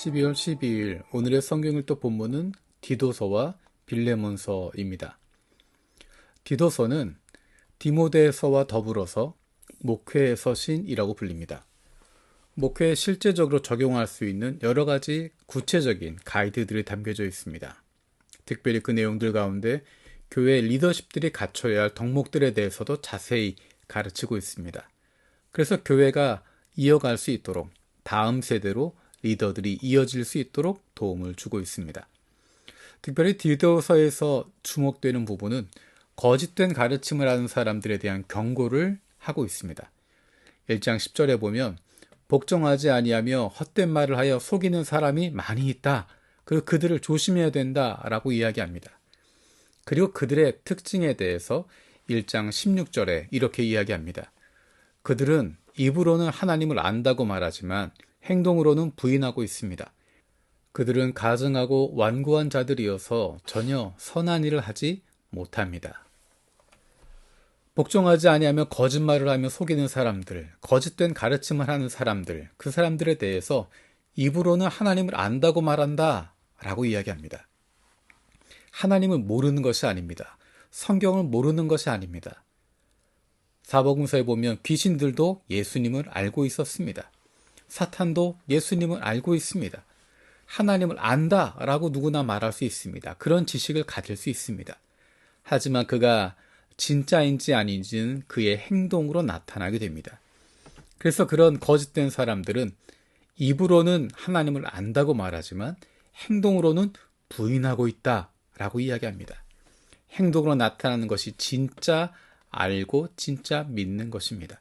12월 12일 오늘의 성경일도 본문은 디도서와 빌레몬서입니다. 디도서는 디모데서와 더불어서 목회의 서신이라고 불립니다. 목회에 실제적으로 적용할 수 있는 여러 가지 구체적인 가이드들이 담겨져 있습니다. 특별히 그 내용들 가운데 교회 리더십들이 갖춰야 할 덕목들에 대해서도 자세히 가르치고 있습니다. 그래서 교회가 이어갈 수 있도록 다음 세대로 리더들이 이어질 수 있도록 도움을 주고 있습니다. 특별히 디도서에서 주목되는 부분은 거짓된 가르침을 하는 사람들에 대한 경고를 하고 있습니다. 1장 10절에 보면 복종하지 아니하며 헛된 말을 하여 속이는 사람이 많이 있다. 그리고 그들을 조심해야 된다라고 이야기합니다. 그리고 그들의 특징에 대해서 1장 16절에 이렇게 이야기합니다. 그들은 입으로는 하나님을 안다고 말하지만 행동으로는 부인하고 있습니다. 그들은 가증하고 완고한 자들이어서 전혀 선한 일을 하지 못합니다. 복종하지 아니하며 거짓말을 하며 속이는 사람들, 거짓된 가르침을 하는 사람들, 그 사람들에 대해서 입으로는 하나님을 안다고 말한다 라고 이야기합니다. 하나님을 모르는 것이 아닙니다. 성경을 모르는 것이 아닙니다. 사복음서에 보면 귀신들도 예수님을 알고 있었습니다. 사탄도 예수님을 알고 있습니다. 하나님을 안다라고 누구나 말할 수 있습니다. 그런 지식을 가질 수 있습니다. 하지만 그가 진짜인지 아닌지는 그의 행동으로 나타나게 됩니다. 그래서 그런 거짓된 사람들은 입으로는 하나님을 안다고 말하지만 행동으로는 부인하고 있다라고 이야기합니다. 행동으로 나타나는 것이 진짜 알고 진짜 믿는 것입니다.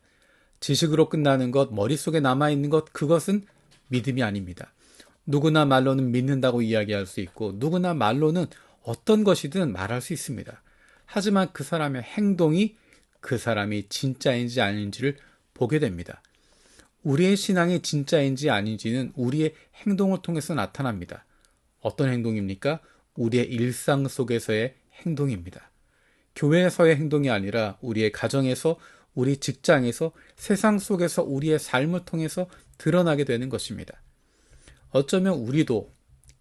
지식으로 끝나는 것, 머릿속에 남아있는 것, 그것은 믿음이 아닙니다. 누구나 말로는 믿는다고 이야기할 수 있고 누구나 말로는 어떤 것이든 말할 수 있습니다. 하지만 그 사람의 행동이 그 사람이 진짜인지 아닌지를 보게 됩니다. 우리의 신앙이 진짜인지 아닌지는 우리의 행동을 통해서 나타납니다. 어떤 행동입니까? 우리의 일상 속에서의 행동입니다. 교회에서의 행동이 아니라 우리의 가정에서, 우리 직장에서, 세상 속에서 우리의 삶을 통해서 드러나게 되는 것입니다. 어쩌면 우리도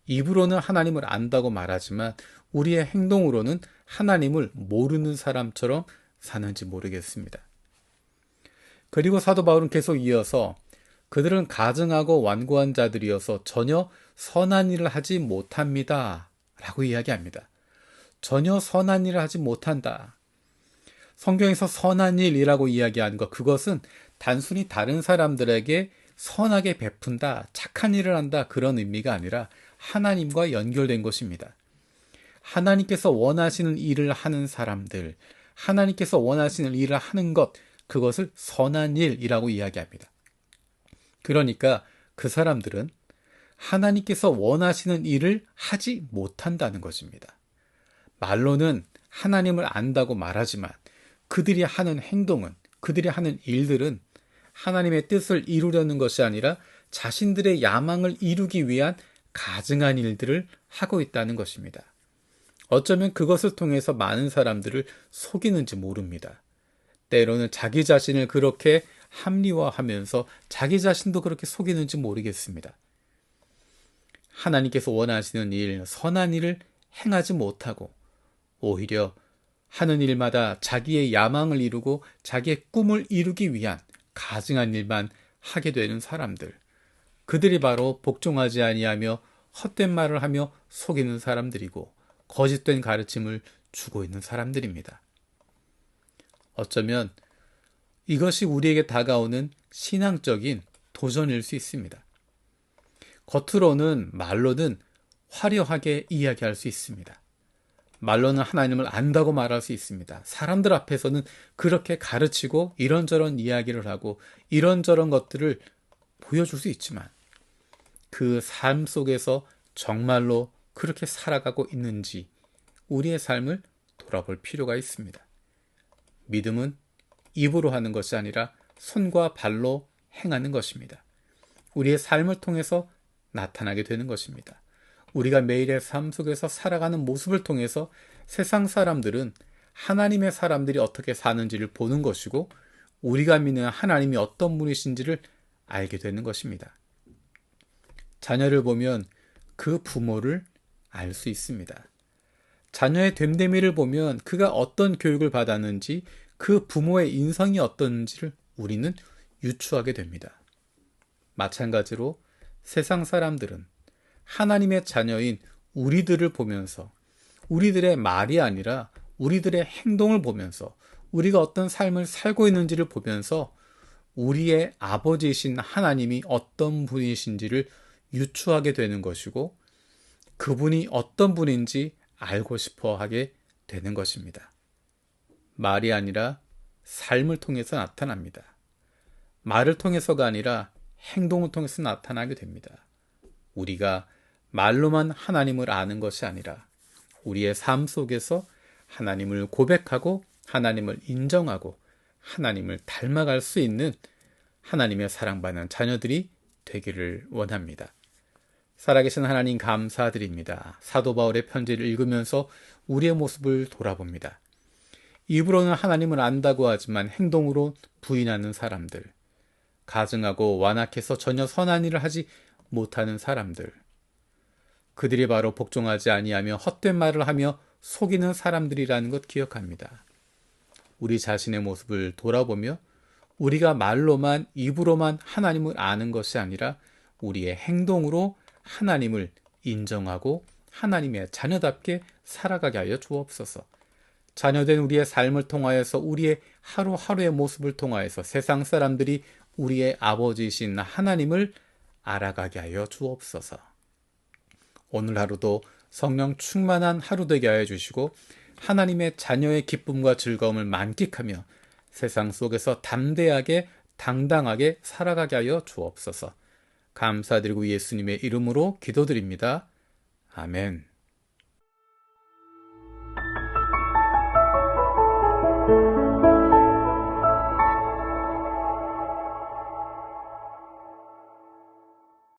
입으로는 하나님을 안다고 말하지만 우리의 행동으로는 하나님을 모르는 사람처럼 사는지 모르겠습니다. 그리고 사도 바울은 계속 이어서 그들은 가증하고 완고한 자들이어서 전혀 선한 일을 하지 못합니다 라고 이야기합니다. 전혀 선한 일을 하지 못한다. 성경에서 선한 일이라고 이야기하는 것, 그것은 단순히 다른 사람들에게 선하게 베푼다, 착한 일을 한다 그런 의미가 아니라 하나님과 연결된 것입니다. 하나님께서 원하시는 일을 하는 사람들, 하나님께서 원하시는 일을 하는 것, 그것을 선한 일이라고 이야기합니다. 그러니까 그 사람들은 하나님께서 원하시는 일을 하지 못한다는 것입니다. 말로는 하나님을 안다고 말하지만 그들이 하는 행동은, 그들이 하는 일들은 하나님의 뜻을 이루려는 것이 아니라 자신들의 야망을 이루기 위한 가증한 일들을 하고 있다는 것입니다. 어쩌면 그것을 통해서 많은 사람들을 속이는지 모릅니다. 때로는 자기 자신을 그렇게 합리화하면서 자기 자신도 그렇게 속이는지 모르겠습니다. 하나님께서 원하시는 일, 선한 일을 행하지 못하고 오히려 하는 일마다 자기의 야망을 이루고 자기의 꿈을 이루기 위한 가증한 일만 하게 되는 사람들, 그들이 바로 복종하지 아니하며 헛된 말을 하며 속이는 사람들이고 거짓된 가르침을 주고 있는 사람들입니다. 어쩌면 이것이 우리에게 다가오는 신앙적인 도전일 수 있습니다. 겉으로는 말로는 화려하게 이야기할 수 있습니다. 말로는 하나님을 안다고 말할 수 있습니다. 사람들 앞에서는 그렇게 가르치고 이런저런 이야기를 하고 이런저런 것들을 보여줄 수 있지만 그 삶 속에서 정말로 그렇게 살아가고 있는지 우리의 삶을 돌아볼 필요가 있습니다. 믿음은 입으로 하는 것이 아니라 손과 발로 행하는 것입니다. 우리의 삶을 통해서 나타나게 되는 것입니다. 우리가 매일의 삶 속에서 살아가는 모습을 통해서 세상 사람들은 하나님의 사람들이 어떻게 사는지를 보는 것이고 우리가 믿는 하나님이 어떤 분이신지를 알게 되는 것입니다. 자녀를 보면 그 부모를 알 수 있습니다. 자녀의 됨됨이를 보면 그가 어떤 교육을 받았는지, 그 부모의 인성이 어떤지를 우리는 유추하게 됩니다. 마찬가지로 세상 사람들은 하나님의 자녀인 우리들을 보면서, 우리들의 말이 아니라 우리들의 행동을 보면서, 우리가 어떤 삶을 살고 있는지를 보면서 우리의 아버지이신 하나님이 어떤 분이신지를 유추하게 되는 것이고, 그분이 어떤 분인지 알고 싶어 하게 되는 것입니다. 말이 아니라 삶을 통해서 나타납니다. 말을 통해서가 아니라 행동을 통해서 나타나게 됩니다. 우리가 말로만 하나님을 아는 것이 아니라 우리의 삶 속에서 하나님을 고백하고 하나님을 인정하고 하나님을 닮아갈 수 있는 하나님의 사랑받는 자녀들이 되기를 원합니다. 살아계신 하나님 감사드립니다. 사도 바울의 편지를 읽으면서 우리의 모습을 돌아봅니다. 입으로는 하나님을 안다고 하지만 행동으로 부인하는 사람들, 가증하고 완악해서 전혀 선한 일을 하지 못하는 사람들, 그들이 바로 복종하지 아니하며 헛된 말을 하며 속이는 사람들이라는 것 기억합니다. 우리 자신의 모습을 돌아보며 우리가 말로만, 입으로만 하나님을 아는 것이 아니라 우리의 행동으로 하나님을 인정하고 하나님의 자녀답게 살아가게 하여 주옵소서. 자녀된 우리의 삶을 통하여서, 우리의 하루하루의 모습을 통하여서 세상 사람들이 우리의 아버지이신 하나님을 알아가게 하여 주옵소서. 오늘 하루도 성령 충만한 하루 되게 하여 주시고 하나님의 자녀의 기쁨과 즐거움을 만끽하며 세상 속에서 담대하게 당당하게 살아가게 하여 주옵소서. 감사드리고 예수님의 이름으로 기도드립니다. 아멘.